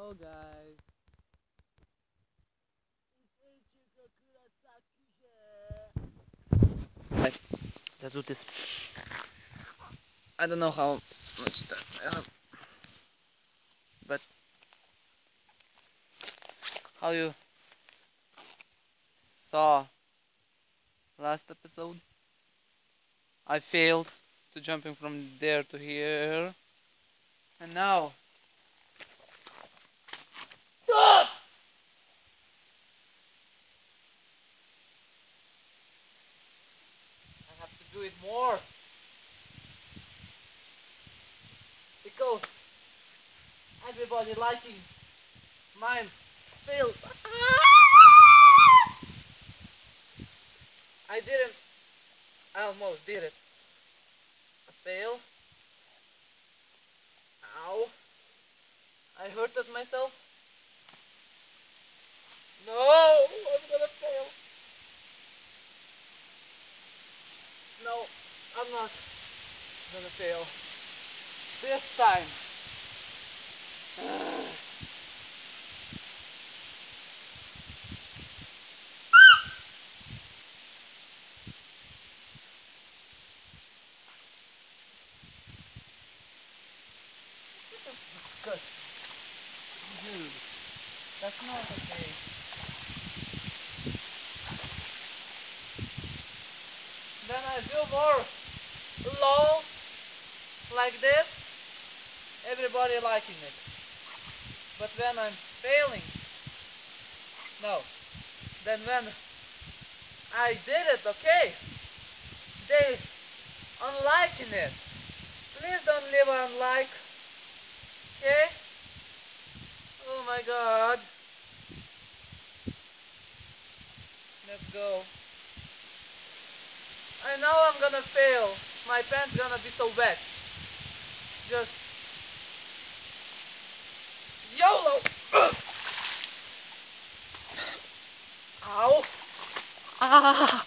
Hello guys. Right, let's do this. I don't know how much time I have, but how you saw last episode, I failed to jumping from there to here, and now I have to do it more because everybody liking mine failed. I didn't. I almost did it. I failed. Ow. I hurted myself. No, I'm gonna fail. No, I'm not gonna fail. This time. Good. Dude, that's not okay. Then I do more lol like this. Everybody liking it. But when I'm failing, no. Then when I did it, okay, they unliking it. Please don't leave a unlike. Okay? Oh my god. Let's go. I know I'm gonna fail. My pants gonna be so wet. Just YOLO! Ow! Ah!